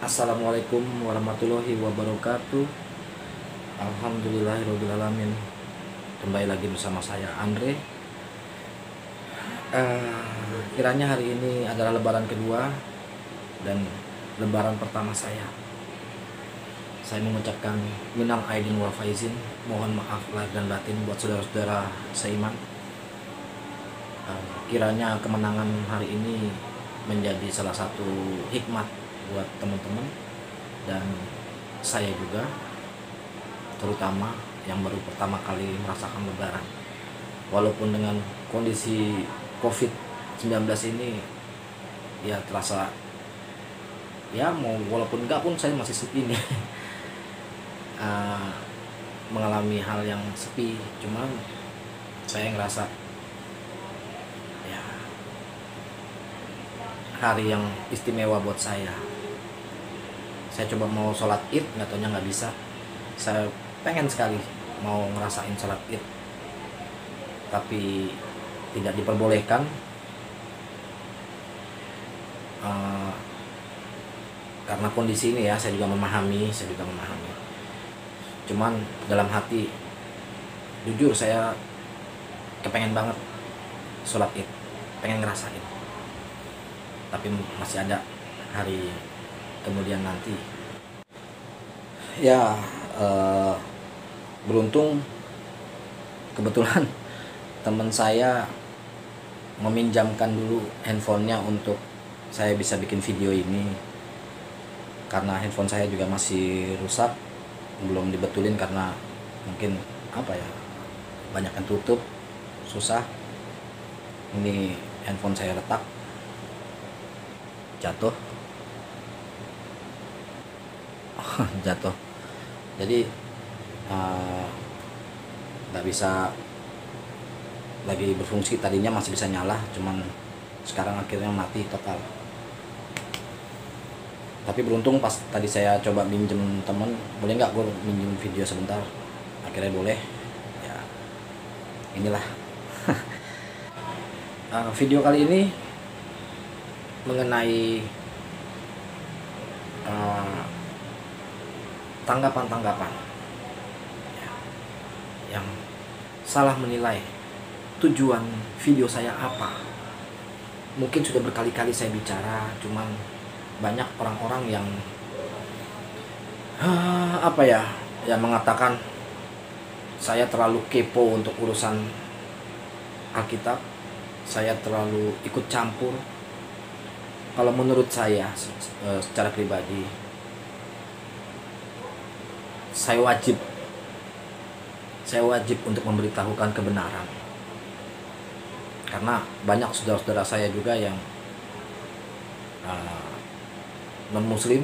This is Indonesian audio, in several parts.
Assalamualaikum warahmatullahi wabarakatuh. Alhamdulillahirrahmanirrahim. Kembali lagi bersama saya Andre. Kiranya hari ini adalah lebaran kedua dan lebaran pertama saya. Saya mengucapkan minal aidin wal faizin, mohon maaf lahir dan batin buat saudara-saudara seiman. Kiranya kemenangan hari ini menjadi salah satu hikmat buat teman-teman dan saya juga, terutama yang baru pertama kali merasakan lebaran. Walaupun dengan kondisi COVID-19 ini ya terasa ya mau walaupun enggak pun saya masih sepi nih. Mengalami hal yang sepi, cuman saya ngerasa ya hari yang istimewa buat saya. Saya coba mau sholat id, nggak taunya nggak bisa. Saya pengen sekali mau ngerasain sholat id, tapi tidak diperbolehkan. Karena kondisi ini ya, saya juga memahami. Cuman dalam hati, jujur saya kepengen banget sholat id, pengen ngerasain. Tapi masih ada hari kemudian nanti. Ya, beruntung kebetulan teman saya meminjamkan dulu handphonenya untuk saya bisa bikin video ini. Karena handphone saya juga masih rusak, belum dibetulin karena mungkin banyak yang tutup, susah. Ini handphone saya retak, jatuh. Jadi nggak bisa lagi berfungsi. Tadinya masih bisa nyala, cuman sekarang akhirnya mati total. Tapi beruntung pas tadi saya coba minjem temen, boleh nggak gue minjem video sebentar, akhirnya boleh. Ya inilah. Video kali ini mengenai tanggapan-tanggapan ya, yang salah menilai tujuan video saya apa. Mungkin sudah berkali-kali saya bicara, cuman banyak orang-orang yang yang mengatakan saya terlalu kepo untuk urusan Alkitab, saya terlalu ikut campur. Kalau menurut saya secara pribadi, saya wajib untuk memberitahukan kebenaran. Karena banyak saudara-saudara saya juga yang non-muslim.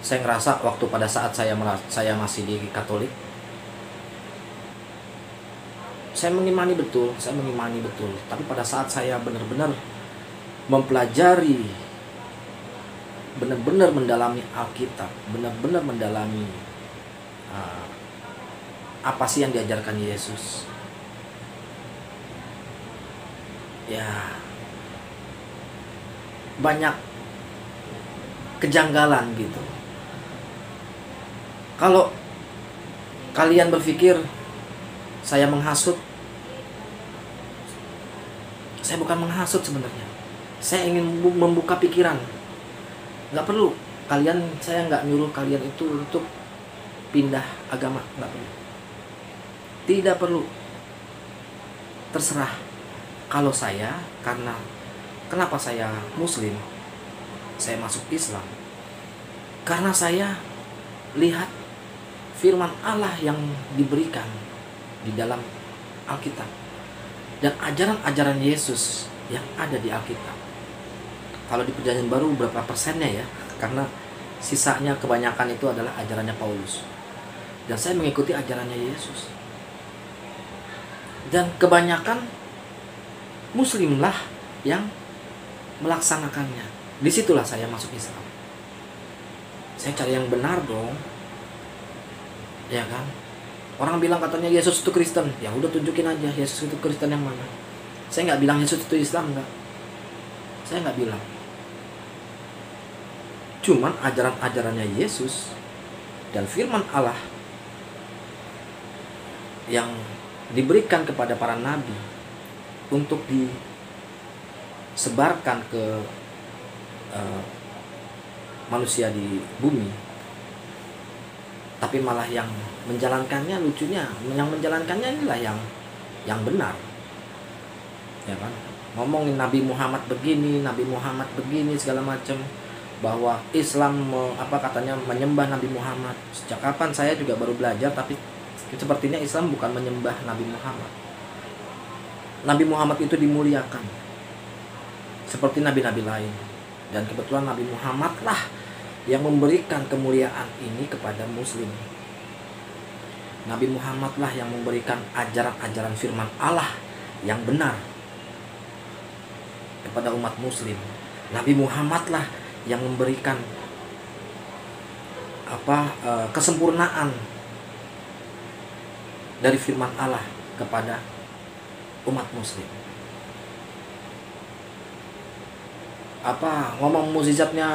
Saya ngerasa waktu pada saat saya masih di Katolik, saya mengimani betul. Tapi pada saat saya benar-benar mempelajari, benar-benar mendalami Alkitab, benar-benar mendalami apa sih yang diajarkan Yesus, ya banyak kejanggalan gitu. Kalau kalian berpikir saya menghasut, saya bukan menghasut sebenarnya. Saya ingin membuka pikiran. Nggak perlu saya nggak nyuruh kalian itu untuk pindah agama, nggak perlu. Tidak perlu. Terserah. Kalau saya, kenapa saya muslim, saya masuk Islam, karena saya lihat firman Allah yang diberikan di dalam Alkitab dan ajaran-ajaran Yesus yang ada di Alkitab. Kalau di Perjanjian Baru berapa persennya ya, karena sisanya kebanyakan itu adalah ajarannya Paulus, dan saya mengikuti ajarannya Yesus. Dan kebanyakan muslimlah yang melaksanakannya. Disitulah saya masuk Islam. Saya cari yang benar dong, ya kan? Orang bilang katanya Yesus itu Kristen, ya udah tunjukin aja Yesus itu Kristen yang mana. Saya nggak bilang Yesus itu Islam, nggak. Saya nggak bilang. Cuman ajaran-ajarannya Yesus dan firman Allah yang diberikan kepada para nabi untuk disebarkan ke manusia di bumi, tapi malah yang menjalankannya, lucunya yang menjalankannya inilah yang benar, ya kan? Ngomongin Nabi Muhammad begini, Nabi Muhammad begini segala macam, bahwa Islam katanya menyembah Nabi Muhammad. Sejak kapan saya juga baru belajar, tapi sepertinya Islam bukan menyembah Nabi Muhammad. Nabi Muhammad itu dimuliakan seperti nabi-nabi lain, dan kebetulan Nabi Muhammad lah yang memberikan kemuliaan ini kepada muslim. Nabi Muhammad lah yang memberikan ajaran-ajaran firman Allah yang benar kepada umat muslim. Nabi Muhammad lah yang memberikan kesempurnaan dari firman Allah kepada umat muslim. Ngomong mukjizatnya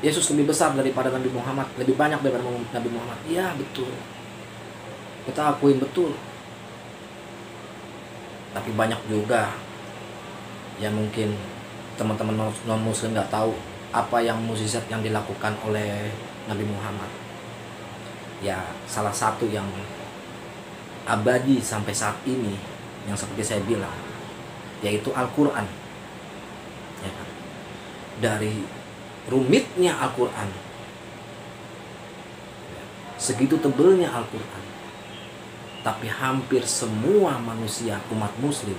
Yesus lebih besar daripada Nabi Muhammad, lebih banyak daripada Nabi Muhammad. Iya, betul. Kita akuin betul. Tapi banyak juga yang mungkin teman-teman non-muslim nggak tahu apa yang mukjizat yang dilakukan oleh Nabi Muhammad. Ya, salah satu yang abadi sampai saat ini, yang seperti saya bilang, yaitu Al-Quran. Ya kan? Dari rumitnya Al-Quran, segitu tebelnya Al-Quran, tapi hampir semua manusia umat muslim,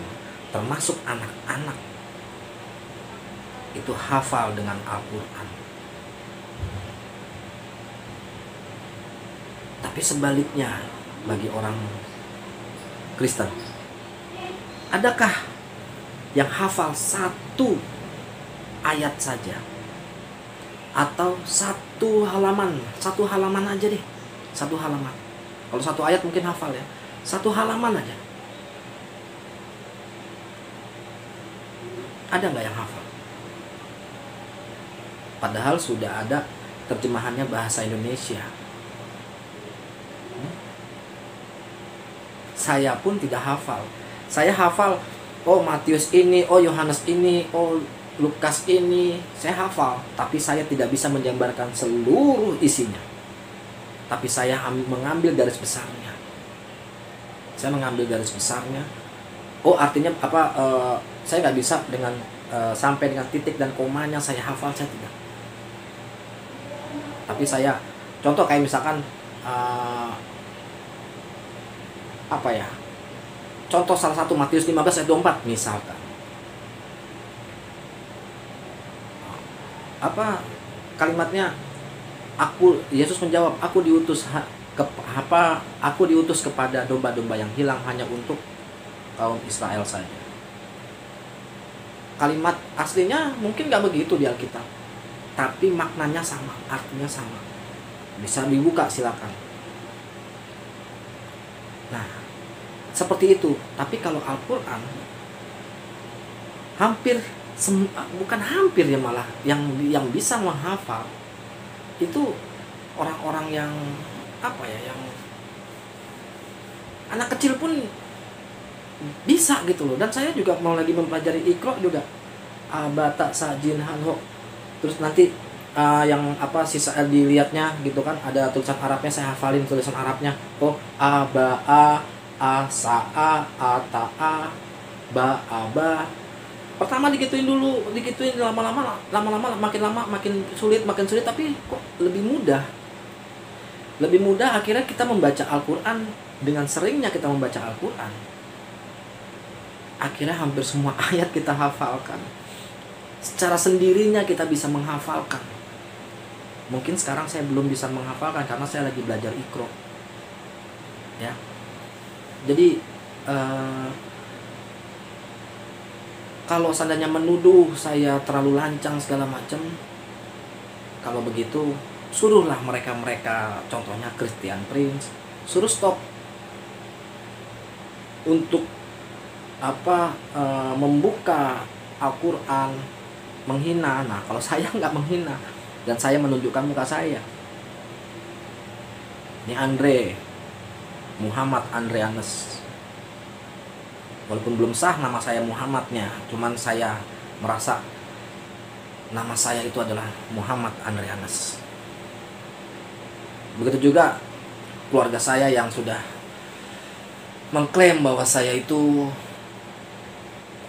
termasuk anak-anak, itu hafal dengan Al-Quran. Tapi sebaliknya, bagi orang Kristen, adakah yang hafal satu ayat saja, atau satu halaman aja deh, satu halaman? Kalau satu ayat mungkin hafal ya, satu halaman aja. Ada nggak yang hafal? Padahal sudah ada terjemahannya bahasa Indonesia. Saya pun tidak hafal. Saya hafal, oh Matius ini, oh Yohanes ini, oh Lukas ini, saya hafal, tapi saya tidak bisa menjabarkan seluruh isinya. Tapi saya mengambil garis besarnya. Saya mengambil garis besarnya. Oh, artinya saya nggak bisa dengan sampai dengan titik dan komanya saya hafal, saya tidak. Tapi saya contoh kayak misalkan contoh salah satu Matius 15 ayat 24 misalkan. Kalimatnya, Yesus menjawab, aku diutus kepada domba-domba yang hilang hanya untuk kaum Israel saja. Kalimat aslinya mungkin gak begitu di Alkitab, tapi maknanya sama, artinya sama. Bisa dibuka silakan. Nah, seperti itu. Tapi kalau Al-Quran bukan hampir ya, malah yang bisa menghafal itu orang-orang yang yang anak kecil pun bisa gitu loh. Dan saya juga mau lagi mempelajari Iqra juga, bata sajin hanho, terus nanti sisa dilihatnya gitu kan, ada tulisan Arabnya, saya hafalin tulisan Arabnya. Oh, a ba a sa a ta a ba a ba. Pertama digituin dulu, lama-lama makin lama makin sulit, tapi kok lebih mudah akhirnya kita membaca Al-Quran. Dengan seringnya kita membaca Al-Quran, akhirnya hampir semua ayat kita hafalkan. Secara sendirinya kita bisa menghafalkan. Mungkin sekarang saya belum bisa menghafalkan karena saya lagi belajar Iqra. Ya. Jadi kalau seandainya menuduh saya terlalu lancang segala macam, kalau begitu suruhlah mereka contohnya Christian Prince, suruh stop untuk membuka Al-Quran menghina. Nah, kalau saya nggak menghina dan saya menunjukkan muka saya. Ini Andre Muhammad Andreanus. Walaupun belum sah nama saya Muhammadnya, cuman saya merasa nama saya itu adalah Muhammad Andreanus. Begitu juga keluarga saya yang sudah mengklaim bahwa saya itu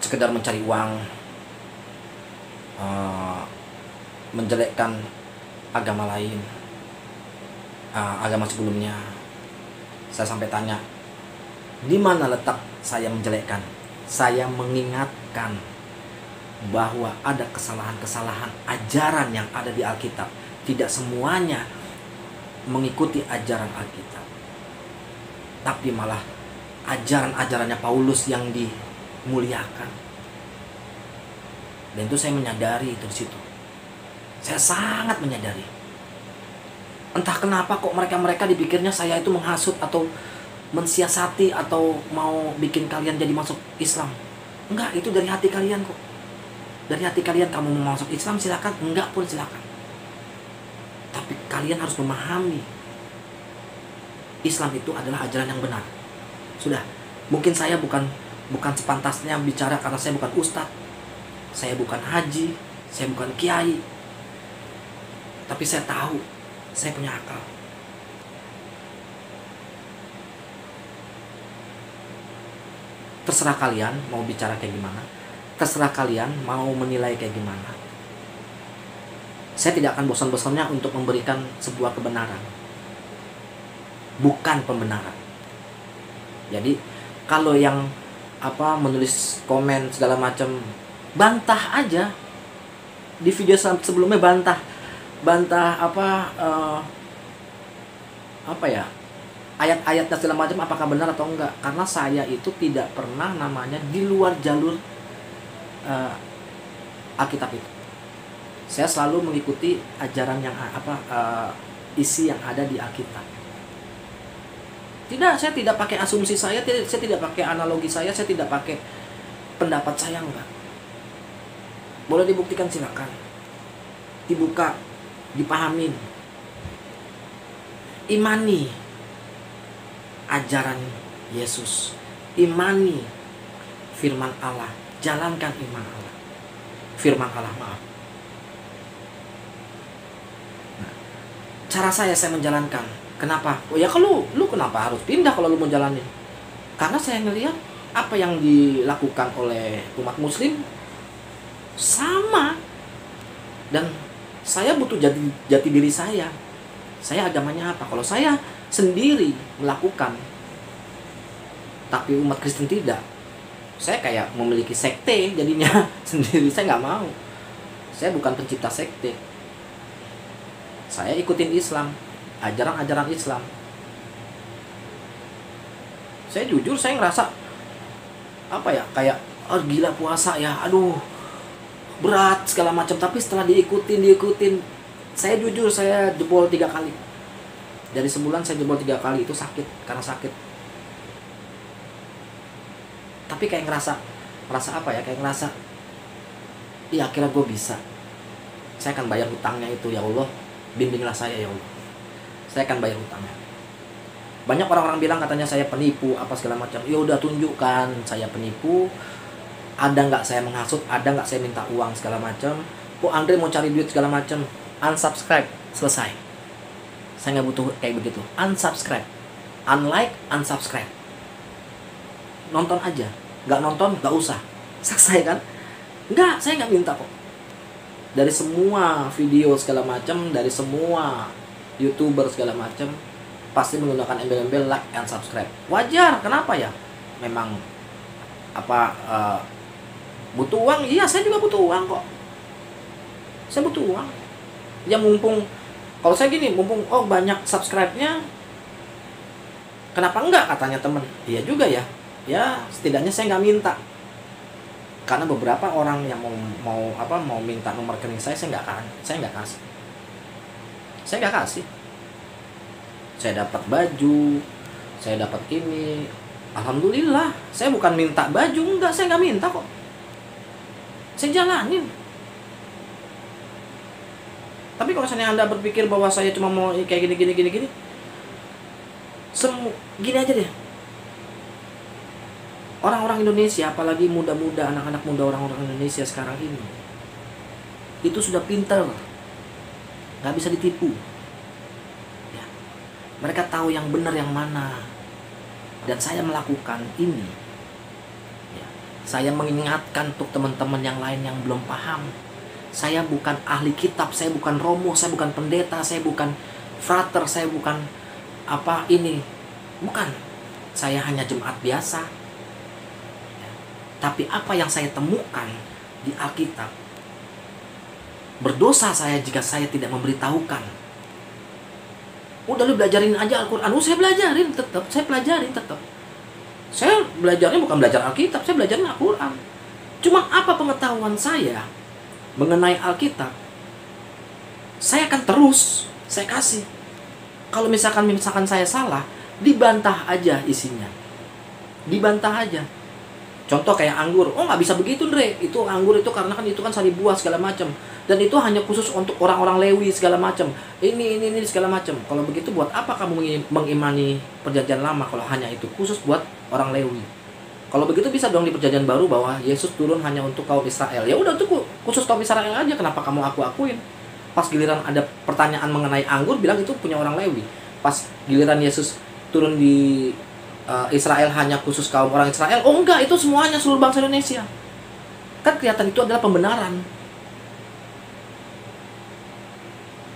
sekedar mencari uang, menjelekkan agama lain, agama sebelumnya. Saya sampai tanya, di mana letak saya menjelekkan? Saya mengingatkan bahwa ada kesalahan-kesalahan ajaran yang ada di Alkitab. Tidak semuanya mengikuti ajaran Alkitab, tapi malah ajaran-ajarannya Paulus yang dimuliakan. Dan itu saya menyadari itu di situ. Saya sangat menyadari. Entah kenapa kok mereka dipikirnya saya itu menghasut atau mensiasati atau mau bikin kalian jadi masuk Islam. Enggak, itu dari hati kalian kok. Dari hati kalian, kamu mau masuk Islam silakan, enggak pun silakan. Tapi kalian harus memahami Islam itu adalah ajaran yang benar. Sudah, mungkin saya bukan sepantasnya bicara karena saya bukan ustadz, saya bukan haji, saya bukan kiai. Tapi saya tahu, saya punya akal. Terserah kalian mau bicara kayak gimana, terserah kalian mau menilai kayak gimana. Saya tidak akan bosan-bosannya untuk memberikan sebuah kebenaran, bukan pembenaran. Jadi kalau yang menulis komen segala macam, bantah aja. Di video sebelumnya bantah ayat-ayatnya segala macam apakah benar atau enggak. Karena saya itu tidak pernah namanya di luar jalur Alkitab itu. Saya selalu mengikuti ajaran yang isi yang ada di Alkitab. Tidak, saya tidak pakai asumsi saya tidak pakai analogi saya tidak pakai pendapat saya, enggak. Boleh dibuktikan silakan. Dibuka, dipahamin. Imani ajaran Yesus, imani firman Allah, jalankan firman Allah, maaf. Nah, cara saya menjalankan. Kenapa? Oh ya, kalau lu kenapa harus pindah kalau lu mau jalanin? Karena saya ngelihat apa yang dilakukan oleh umat muslim sama, dan saya butuh jati diri saya. Saya agamanya apa? Kalau saya sendiri melakukan tapi umat Kristen tidak, saya kayak memiliki sekte jadinya sendiri. Saya nggak mau. Saya bukan pencipta sekte. Saya ikutin Islam, ajaran-ajaran Islam. Saya jujur, saya ngerasa kayak gila puasa ya, aduh berat segala macam. Tapi setelah diikutin, saya jujur, saya jebol 3 kali. Dari sebulan saya jebol 3 kali, itu karena sakit. Tapi kayak ngerasa kayak ngerasa iya, akhirnya gue bisa. Saya akan bayar hutangnya itu, ya Allah, bimbinglah saya ya Allah. Saya akan bayar hutangnya. Banyak orang-orang bilang katanya saya penipu apa segala macam. Ya udah, tunjukkan saya penipu. Ada nggak saya menghasut, ada nggak saya minta uang segala macam. Kok Andre mau cari duit segala macam? Unsubscribe, selesai. Saya nggak butuh kayak begitu. Unsubscribe, unlike, unsubscribe. Nonton aja, nggak nonton nggak usah, selesai kan? Nggak, saya nggak minta kok. Dari semua video segala macam, dari semua YouTuber segala macam, pasti menggunakan embel-embel like and subscribe. Wajar, kenapa ya? Memang butuh uang. Iya, saya juga butuh uang kok. Saya butuh uang. Ya mumpung, kalau saya gini, mumpung banyak subscribe-nya, kenapa enggak, katanya temen. Iya juga ya. Ya setidaknya saya nggak minta. Karena beberapa orang yang mau minta nomor rekening saya nggak kasih. Saya nggak kasih. Saya dapat baju, saya dapat ini, alhamdulillah. Saya bukan minta baju, enggak, saya nggak minta kok. Saya jalanin. Tapi kalau misalnya Anda berpikir bahwa saya cuma mau kayak gini, gini aja deh. Orang-orang Indonesia, apalagi muda-muda, anak-anak muda orang-orang Indonesia sekarang ini, itu sudah pintar, nggak bisa ditipu. Ya. Mereka tahu yang benar yang mana. Dan saya melakukan ini. Ya. Saya mengingatkan untuk teman-teman yang lain yang belum paham. Saya bukan ahli kitab, saya bukan romo, saya bukan pendeta, saya bukan frater, saya bukan apa ini. Bukan. Saya hanya jemaat biasa. Ya. Tapi apa yang saya temukan di Alkitab, berdosa saya jika saya tidak memberitahukan. Udah lu belajarin aja Al-Quran. Saya belajarin tetap. Saya belajarnya bukan belajar Alkitab, saya belajarin Al-Quran. Cuma apa pengetahuan saya mengenai Alkitab, saya akan terus saya kasih. Kalau misalkan saya salah, dibantah aja isinya. Dibantah aja. Contoh kayak anggur, oh nggak bisa begitu Dre, itu anggur itu karena kan itu kan sari buah segala macam, dan itu hanya khusus untuk orang-orang Lewi segala macam, ini segala macam. Kalau begitu buat apa kamu mengimani perjanjian lama kalau hanya itu khusus buat orang Lewi? Kalau begitu bisa dong di perjanjian baru bahwa Yesus turun hanya untuk kaum Israel. Ya udah itu khusus kaum Israel aja, kenapa kamu akuin? Pas giliran ada pertanyaan mengenai anggur, bilang itu punya orang Lewi. Pas giliran Yesus turun di Israel hanya khusus kaum orang Israel. Oh enggak, itu semuanya seluruh bangsa Indonesia. Kan kelihatan itu adalah pembenaran.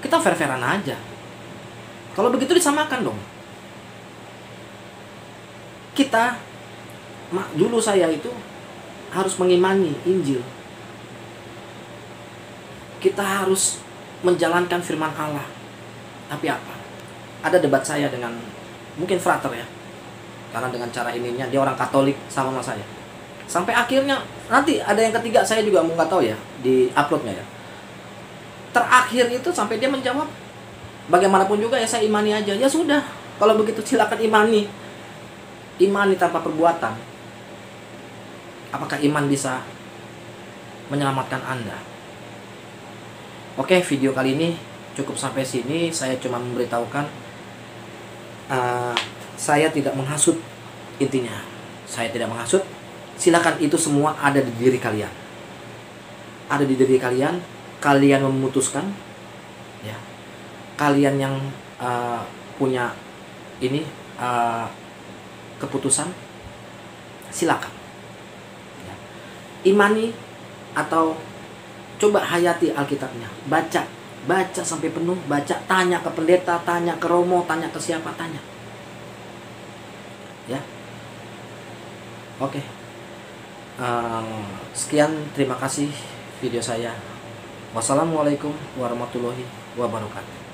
Kita fair-fairan aja. Kalau begitu disamakan dong. Kita, dulu saya itu harus mengimani Injil. Kita harus menjalankan firman Allah. Tapi apa? Ada debat saya dengan mungkin frater ya. Karena dengan cara ininya dia orang Katolik sama saya. Sampai akhirnya nanti ada yang ketiga, saya juga mau nggak tahu ya di uploadnya ya. Terakhir itu sampai dia menjawab, bagaimanapun juga ya saya imani aja. Ya sudah, kalau begitu silakan imani. Imani tanpa perbuatan. Apakah iman bisa menyelamatkan Anda? Oke, video kali ini cukup sampai sini. Saya cuma memberitahukan. Saya tidak menghasut, intinya saya tidak menghasut. Silakan, itu semua ada di diri kalian. Ada di diri kalian. Kalian memutuskan, ya. Kalian yang punya ini keputusan, silakan. Ya. Imani atau coba hayati Alkitabnya. Baca sampai penuh. Baca, tanya ke pendeta, tanya ke romo, tanya ke siapa, tanya. Ya, oke. Sekian, terima kasih video saya. Wassalamualaikum warahmatullahi wabarakatuh.